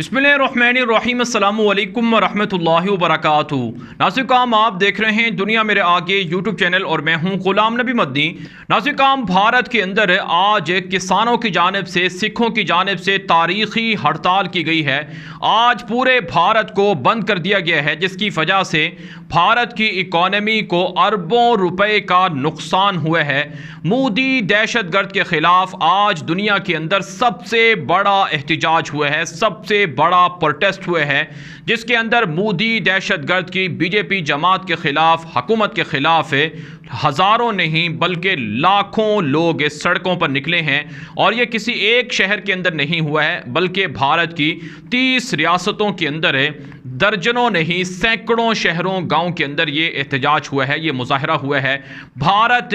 बिस्मिल्लाहिर्रहमानिर्रहीम अस्सलामु अलैकुम वरहमतुल्लाहि वबरकातुहू। नाज़रीन काम आप देख रहे हैं दुनिया मेरे आगे यूट्यूब चैनल और मैं हूं गुलाम नबी मदनी। नाज़रीन काम भारत के अंदर आज किसानों की जानिब से सिखों की जानिब से तारीख़ी हड़ताल की गई है। आज पूरे भारत को बंद कर दिया गया है, जिसकी वजह से भारत की इकॉनमी को अरबों रुपए का नुकसान हुआ है। मोदी दहशतगर्द के खिलाफ आज दुनिया के अंदर सबसे बड़ा एहतजाज हुआ है, सबसे बड़ा प्रोटेस्ट हुए हैं, जिसके अंदर मोदी दहशतगर्द की बीजेपी जमात के खिलाफ, हुकूमत के खिलाफ हज़ारों नहीं बल्कि लाखों लोग इस सड़कों पर निकले हैं। और ये किसी एक शहर के अंदर नहीं हुआ है, बल्कि भारत की 30 रियासतों के अंदर है, दर्जनों नहीं सैकड़ों शहरों गांव के अंदर ये एहतजाज हुआ है, ये मुजाहरा हुआ है। भारत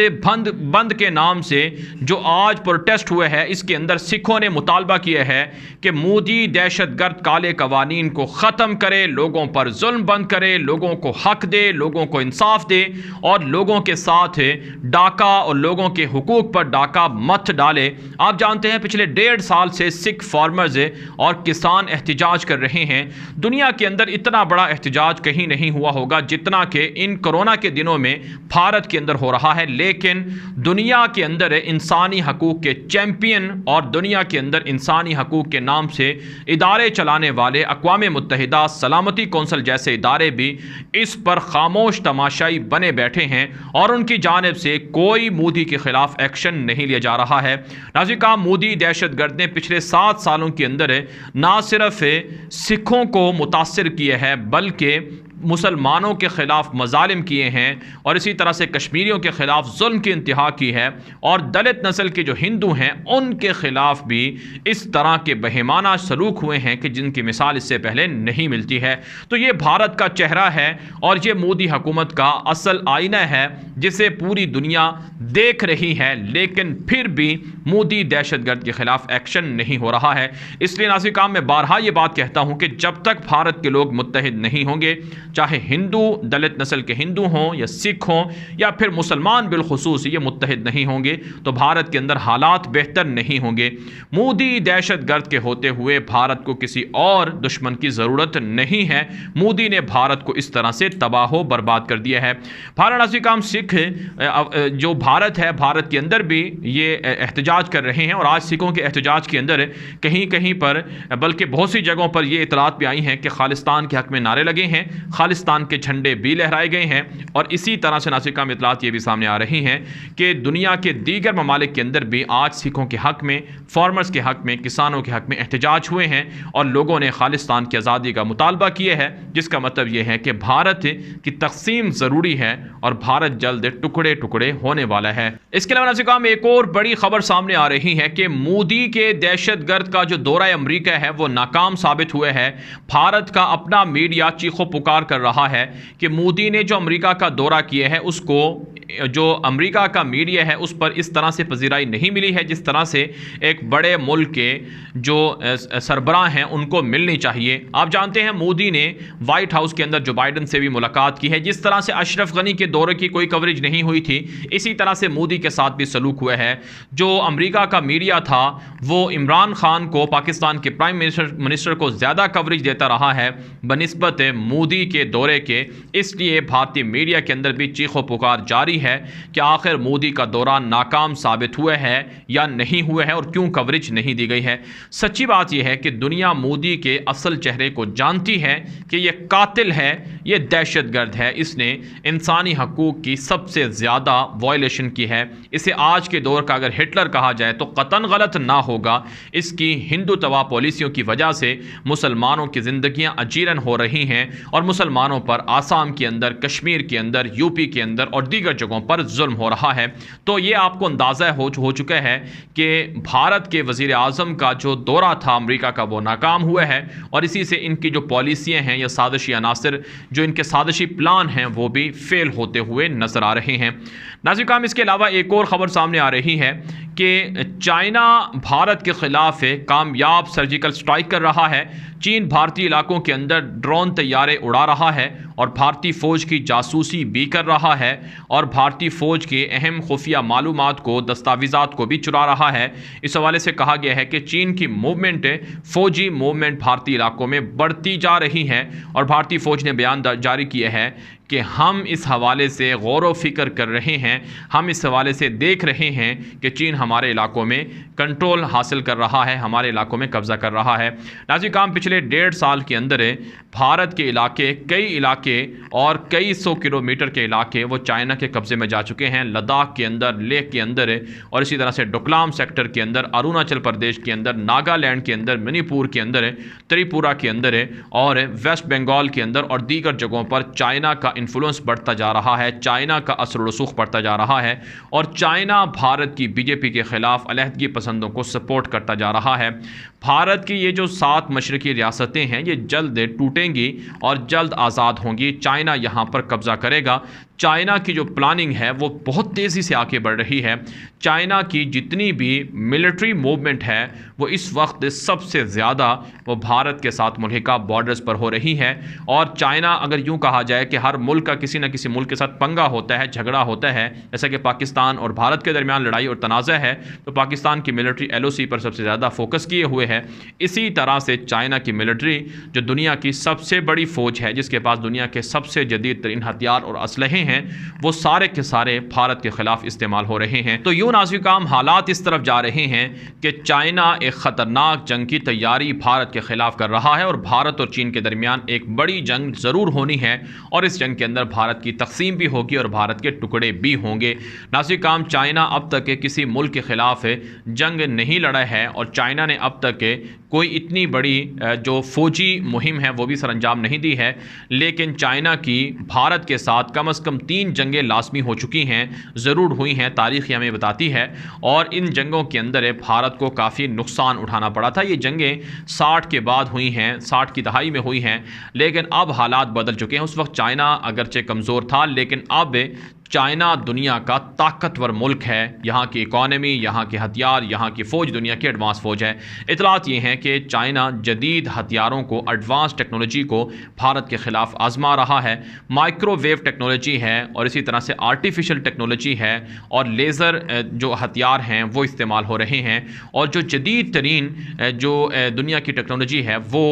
बंद के नाम से जो आज प्रोटेस्ट हुआ है, इसके अंदर सिखों ने मुतालबा किया है कि मोदी दहशतगर्द काले कवानीन को ख़त्म करे, लोगों पर जुल्म बंद करे, लोगों को हक दे, लोगों को इंसाफ दे और लोगों के साथ डाका और लोगों के हुकूक पर डाका मत डाले। आप जानते हैं पिछले 1.5 साल से सिख फार्मर्स और किसान एहतजाज कर रहे हैं। दुनिया के अंदर इतना बड़ा एहतजाज कहीं नहीं हुआ होगा जितना कि इन कोरोना के दिनों में भारत के अंदर हो रहा है। लेकिन दुनिया के अंदर इंसानी हकूक के चैंपियन और दुनिया के अंदर इंसानी हकूक के नाम से इदारे चलाने वाले अक़वाम मुत्तहिदा सलामती कौंसिल जैसे इदारे भी इस पर खामोश तमाशाई बने बैठे हैं और उनकी जानिब से कोई मोदी के खिलाफ एक्शन नहीं लिया जा रहा है। नाज़रीन का मोदी दहशतगर्द ने पिछले 7 सालों के अंदर ना सिर्फ सिखों को मुतासिर किया है बल्कि मुसलमानों के ख़िलाफ़ मजालिम किए हैं और इसी तरह से कश्मीरियों के ख़िलाफ़ जुल्म की इंतहा की है और दलित नस्ल के जो हिंदू हैं उनके ख़िलाफ़ भी इस तरह के बहिमाना सलूक हुए हैं कि जिनकी मिसाल इससे पहले नहीं मिलती है। तो ये भारत का चेहरा है और ये मोदी हुकूमत का असल आईना है जिसे पूरी दुनिया देख रही है, लेकिन फिर भी मोदी दहशतगर्द के ख़िलाफ़ एक्शन नहीं हो रहा है। इसलिए नाज़रीन काम मैं बारहा ये बात कहता हूँ कि जब तक भारत के लोग मुत्तहिद नहीं होंगे, चाहे हिंदू दलित नस्ल के हिंदू हों या सिख हों या फिर मुसलमान बिलखुसूस ये मुत्तहिद नहीं होंगे, तो भारत के अंदर हालात बेहतर नहीं होंगे। मोदी दहशतगर्द के होते हुए भारत को किसी और दुश्मन की ज़रूरत नहीं है। मोदी ने भारत को इस तरह से तबाह बर्बाद कर दिया है। भारत नाज़रीन काम सिख जो भारत है, भारत के अंदर भी ये एहतजाज कर रहे हैं और आज सिखों के एहतजाज के अंदर कहीं कहीं पर बल्कि बहुत सी जगहों पर ये इतलात भी आई हैं कि खालिस्तान के हक़ में नारे लगे हैं, खालिस्तान के झंडे भी लहराए गए हैं। और इसी तरह से नाज़रीन काम इतलात ये भी सामने आ रही हैं कि दुनिया के दीगर ममालिक के अंदर भी आज सिखों के हक़ में, फार्मर्स के हक़ में, किसानों के हक़ में एहतजाज हुए हैं और लोगों ने खालिस्तान की आज़ादी का मुतालबा किया है, जिसका मतलब ये है कि भारत की तक़सीम ज़रूरी है और भारत जल्द टुकड़े टुकड़े होने वाला है। इसके अलावा नाज़रीन काम एक और बड़ी खबर सामने आ रही है कि मोदी के दहशतगर्द का जो दौरा अमरीका है वो नाकाम साबित हुआ है। भारत का अपना मीडिया चीखो पुकार कर रहा है कि मोदी ने जो अमेरिका का दौरा किया है उसको जो अमेरिका का मीडिया है उस पर इस तरह से पजीराई नहीं मिली है जिस तरह से एक बड़े मुल्क के जो सरबराह हैं उनको मिलनी चाहिए। आप जानते हैं मोदी ने वाइट हाउस के अंदर जो बाइडन से भी मुलाकात की है, जिस तरह से अशरफ गनी के दौरे की कोई कवरेज नहीं हुई थी, इसी तरह से मोदी के साथ भी सलूक हुआ है। जो अमेरिका का मीडिया था वो इमरान खान को, पाकिस्तान के प्राइम मिनिस्टर को ज़्यादा कवरेज देता रहा है बनिस्बत मोदी के दौरे के। इसलिए भारतीय मीडिया के अंदर भी चीखो पुकार जारी है कि आखिर मोदी का दौरा नाकाम साबित हुआ है या नहीं हुआ है और क्यों कवरेज नहीं दी गई है। सच्ची बात यह है कि दुनिया मोदी के असल चेहरे को जानती है कि यह कातिल है, यह दहशतगर्द है, इसने इंसानी हकूक की सबसे ज़्यादा वायलेशन की है। इसे आज के दौर का अगर हिटलर कहा जाए तो कतन गलत ना होगा। इसकी हिंदू तवा पॉलिसियों की वजह से मुसलमानों की ज़िंदगियाँ अजीरन हो रही हैं और मुसलमानों पर आसाम के अंदर, कश्मीर के अंदर, यूपी के अंदर और दीगर जगहों पर जुल्म हो रहा है। तो ये आपको अंदाज़ा हो चुका है कि भारत के वज़ीर आज़म का जो दौरा था अमेरिका का वो नाकाम हुआ है और इसी से इनकी जो पॉलिसियाँ हैं या साजिशी अनासर जो इनके साजिशी प्लान हैं वो भी फेल होते हुए नज़र आ रहे हैं। नाज़रीन काम इसके अलावा एक और ख़बर सामने आ रही है कि चाइना भारत के ख़िलाफ़ कामयाब सर्जिकल स्ट्राइक कर रहा है। चीन भारतीय इलाकों के अंदर ड्रोन तैयारे उड़ा रहा है और भारतीय फ़ौज की जासूसी भी कर रहा है और भारतीय फ़ौज के अहम खुफिया मालूमात को, दस्तावेज़ात को भी चुरा रहा है। इस हवाले से कहा गया है कि चीन की मूवमेंट, फ़ौजी मूवमेंट भारतीय इलाकों में बढ़ती जा रही है और भारतीय फ़ौज ने बयान जारी किया है कि हम इस हवाले से गौर व फिक्र कर रहे हैं, हम इस हवाले से देख रहे हैं कि चीन हमारे इलाकों में कंट्रोल हासिल कर रहा है, हमारे इलाकों में कब्ज़ा कर रहा है। नाज़रीन, पिछले 1.5 साल के अंदर भारत के इलाके, कई इलाके और कई 100 किलोमीटर के इलाके वो चाइना के कब्ज़े में जा चुके हैं। लद्दाख के अंदर, लेह के अंदर और इसी तरह से डोकलाम सेक्टर के अंदर, अरुणाचल प्रदेश के अंदर, नागालैंड के अंदर, मणिपुर के अंदर, त्रिपुरा के अंदर और वेस्ट बंगाल के अंदर और दीगर जगहों पर चाइना का इन्फ्लुएंस बढ़ता जा रहा है, चाइना का असर रसूख बढ़ता जा रहा है और चाइना भारत की बीजेपी के खिलाफ अलहदगी पसंदों को सपोर्ट करता जा रहा है। भारत की ये जो 7 मशरकी रियासतें हैं ये जल्द टूटेंगी और जल्द आज़ाद होंगी। चाइना यहाँ पर कब्ज़ा करेगा। चाइना की जो प्लानिंग है वो बहुत तेज़ी से आगे बढ़ रही है। चाइना की जितनी भी मिलिट्री मूवमेंट है वो इस वक्त सबसे ज़्यादा वो भारत के साथ मुल्हिका बॉर्डर्स पर हो रही है। और चाइना, अगर यूँ कहा जाए कि हर मुल्क का किसी न किसी मुल्क के साथ पंगा होता है, झगड़ा होता है, जैसा कि पाकिस्तान और भारत के दरमियान लड़ाई और तनाज़ा है, तो पाकिस्तान की मिलिट्री LOC पर सबसे ज़्यादा फोकस किए हुए है। इसी तरह से चाइना की मिलिट्री, जो दुनिया की सबसे बड़ी फ़ौज है, जिसके पास दुनिया के सबसे जदीद तरीन हथियार और असलहे हैं, वो सारे के सारे भारत के खिलाफ इस्तेमाल हो रहे हैं। तो यूं नाज़रीन, हालात इस तरफ जा रहे हैं कि चाइना एक ख़तरनाक जंग की तैयारी भारत के खिलाफ कर रहा है और भारत और चीन के दरमियान एक बड़ी जंग ज़रूर होनी है और इस जंग के अंदर भारत की तकसीम भी होगी और भारत के टुकड़े भी होंगे। नाज़रीन, चाइना अब तक किसी मुल्क के खिलाफ जंग नहीं लड़ा है और चाइना ने अब तक कोई इतनी बड़ी जो फ़ौजी मुहिम है वो भी सरअंजाम नहीं दी है। लेकिन चाइना की भारत के साथ कम से कम 3 जंगें लाजमी हो चुकी हैं, ज़रूर हुई हैं, तारीख़ हमें बताती है। और इन जंगों के अंदर भारत को काफ़ी नुकसान उठाना पड़ा था। ये जंगें 60 के बाद हुई हैं, 60 की दहाई में हुई हैं, लेकिन अब हालात बदल चुके हैं। उस वक्त चाइना अगरचे कमज़ोर था, लेकिन अब चाइना दुनिया का ताकतवर मुल्क है। यहाँ की इकॉनमी, यहाँ के हथियार, यहाँ की फ़ौज दुनिया की एडवांस फ़ौज है। इतलात ये हैं कि चाइना जदीद हथियारों को, एडवांस टेक्नोलॉजी को भारत के ख़िलाफ़ आजमा रहा है। माइक्रोवेव टेक्नोलॉजी है और इसी तरह से आर्टिफिशियल टेक्नोलॉजी है और लेज़र जो हथियार हैं वो इस्तेमाल हो रहे हैं। और जो जदीद तरीन जो दुनिया की टेक्नोलॉजी है वो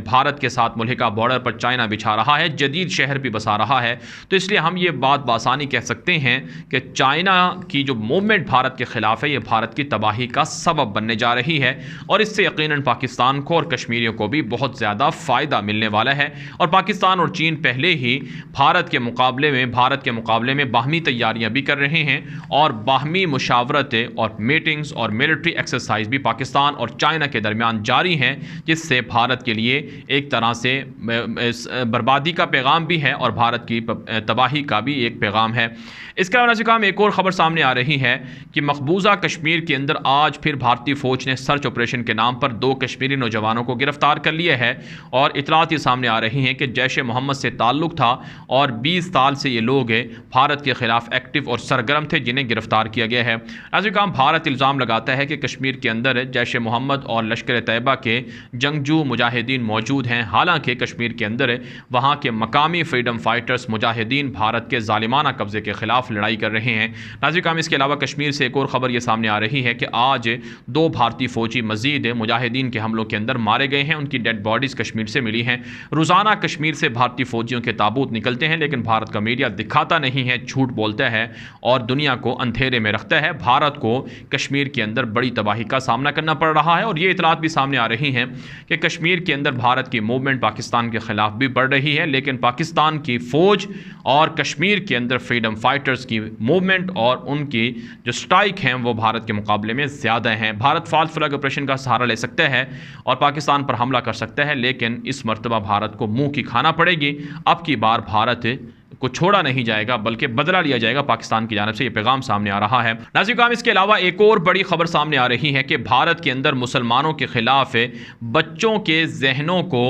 भारत के साथ मुल्हिका बॉर्डर पर चाइना बिछा रहा है, जदीद शहर भी बसा रहा है। तो इसलिए हम ये बात बासानी कह सकते हैं कि चाइना की जो मूवमेंट भारत के खिलाफ है ये भारत की तबाही का सबब बनने जा रही है और इससे यकीनन पाकिस्तान को और कश्मीरियों को भी बहुत ज़्यादा फ़ायदा मिलने वाला है। और पाकिस्तान और चीन पहले ही भारत के मुकाबले में बाहमी तैयारियां भी कर रहे हैं और बाहमी मुशावरतें और मीटिंग्स और मिलिट्री एक्सरसाइज भी पाकिस्तान और चाइना के दरमियान जारी हैं, जिससे भारत के लिए एक तरह से बर्बादी का पैगाम भी है और भारत की तबाही का भी एक पैगाम है। इसके अलावा एक और ख़बर सामने आ रही है कि मकबूजा कश्मीर के अंदर आज फिर भारतीय फ़ौज ने सर्च ऑपरेशन के नाम पर 2 कश्मीरी नौजवानों को गिरफ्तार कर लिया है और इतलात ये सामने आ रही हैं कि जैश ए मोहम्मद से ताल्लुक़ था और 20 साल से ये लोग भारत के ख़िलाफ़ एक्टिव और सरगर्म थे, जिन्हें गिरफ्तार किया गया है। नाज़रीन, भारत इल्ज़ाम लगाता है कि कश्मीर के अंदर जैश ए मोहम्मद और लश्कर तैयबा के जंगजू मुजाहिदीन मौजूद हैं। हालांकि कश्मीर के अंदर वहाँ के मकामी फ्रीडम फाइटर्स मुजाहिदीन भारत के ज़ालिमाना कब्ज़े के ख़िलाफ़ लड़ाई कर रहे हैं। नाज़रीन, इसके अलावा कश्मीर से एक और ख़बर ये सामने आ रही है कि आज 2 भारतीय फ़ौजी मज़ीद मुजाहिदीन के हमलों के अंदर मारे गए हैं। उनकी डेड बॉडीज़ कश्मीर से मिली हैं। रोज़ाना कश्मीर से भारतीय फ़ौजियों के ताबूत निकलते हैं, लेकिन भारत का मीडिया दिखाता नहीं है, झूठ बोलता है और दुनिया को अंधेरे में रखता है। भारत को कश्मीर के अंदर बड़ी तबाही का सामना करना पड़ रहा है और ये इतलात भी सामने आ रही हैं कि कश्मीर के अंदर भारत की मूवमेंट पाकिस्तान के ख़िलाफ़ भी बढ़ रही है, लेकिन पाकिस्तान की फ़ौज और कश्मीर के अंदर फ्रीडम फाइटर्स की मूवमेंट और उनकी जो स्ट्राइक हैं वो भारत के मुकाबले में ज़्यादा हैं। भारत फॉल्स फ्लैग ऑपरेशन का सहारा ले सकता है और पाकिस्तान पर हमला कर सकता है, लेकिन इस मर्तबा भारत को मुंह की खाना पड़ेगी। अब की बार भारत को छोड़ा नहीं जाएगा बल्कि बदला लिया जाएगा पाकिस्तान की जानिब से, ये पैगाम सामने आ रहा है। नाज़रीन, इसके अलावा एक और बड़ी खबर सामने आ रही है कि भारत के अंदर मुसलमानों के खिलाफ बच्चों के जहनों को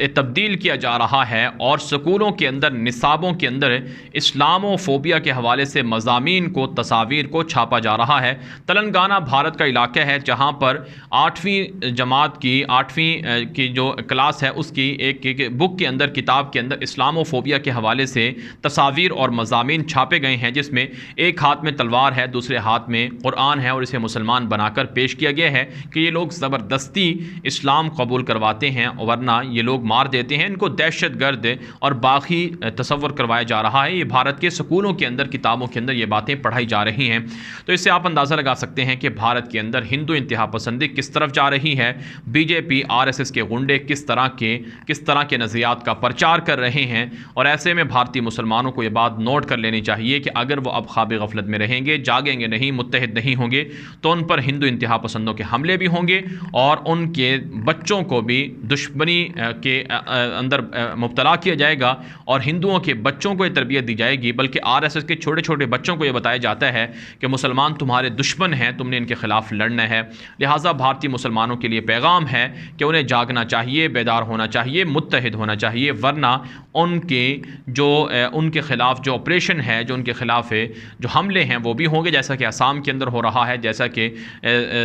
तब्दील किया जा रहा है और स्कूलों के अंदर निसाबों के अंदर इस्लामोफोबिया के हवाले से मज़ामीन को, तस्वीर को छापा जा रहा है। तेलंगाना भारत का इलाका है जहाँ पर 8वीं जमात की 8वीं की जो क्लास है उसकी एक बुक के अंदर, किताब के अंदर इस्लामोफोबिया के हवाले से तस्वीर और मज़ामीन छापे गए हैं, जिसमें एक हाथ में तलवार है, दूसरे हाथ में कुरान है और इसे मुसलमान बनाकर पेश किया गया है कि ये लोग ज़बरदस्ती इस्लाम कबूल करवाते हैं वरना ये लोग मार देते हैं, इनको दहशतगर्द और बागी तस्वर करवाया जा रहा है। ये भारत के स्कूलों के अंदर, किताबों के अंदर ये बातें पढ़ाई जा रही हैं। तो इससे आप अंदाज़ा लगा सकते हैं कि भारत के अंदर हिंदू इंतहा पसंदी किस तरफ जा रही है। बीजेपी, आरएसएस के गुंडे किस तरह के नज़रियात का प्रचार कर रहे हैं। और ऐसे में भारतीय मुसलमानों को ये बात नोट कर लेनी चाहिए कि अगर वो अब ख्वाब गफलत में रहेंगे, जागेंगे नहीं, मुत्तहिद नहीं होंगे, तो उन पर हिंदू इंतहा पसंदों के हमले भी होंगे और उनके बच्चों को भी दुश्मनी के अंदर मुब्तला किया जाएगा और हिंदुओं के बच्चों को ये तरबियत दी जाएगी। बल्कि आरएसएस के छोटे छोटे बच्चों को ये बताया जाता है कि मुसलमान तुम्हारे दुश्मन हैं, तुमने इनके खिलाफ लड़ना है। लिहाजा भारतीय मुसलमानों के लिए पैगाम है कि उन्हें जागना चाहिए, बेदार होना चाहिए, मुत्तहिद होना चाहिए, वरना उनके खिलाफ जो ऑपरेशन है, जो उनके खिलाफ जो हमले हैं वो भी होंगे, जैसा कि असम के अंदर हो रहा है, जैसा कि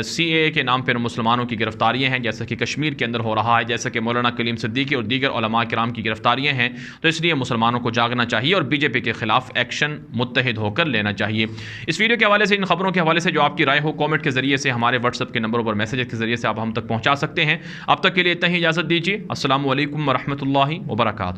CAA के नाम पर मुसलमानों की गिरफ्तारियां हैं, जैसा कि कश्मीर के अंदर हो रहा है, जैसा कि मौलाना कलीम सिद्दीकी और दीगर उलमा किराम की गिरफ्तारियां हैं। तो इसलिए मुसलमानों को जागना चाहिए और बीजेपी के खिलाफ एक्शन मुत्तहिद होकर लेना चाहिए। इस वीडियो के हवाले से, इन खबरों के हवाले से जो आपकी राय हो, कॉमेंट के जरिए से, हमारे व्हाट्सएप के नंबरों पर मैसेज के जरिए से आप हम तक पहुँचा सकते हैं। अब तक के लिए इतना ही इजाज़त दीजिए। अस्सलामु अलैकुम वरहमतुल्लाहि वबरकातुहू।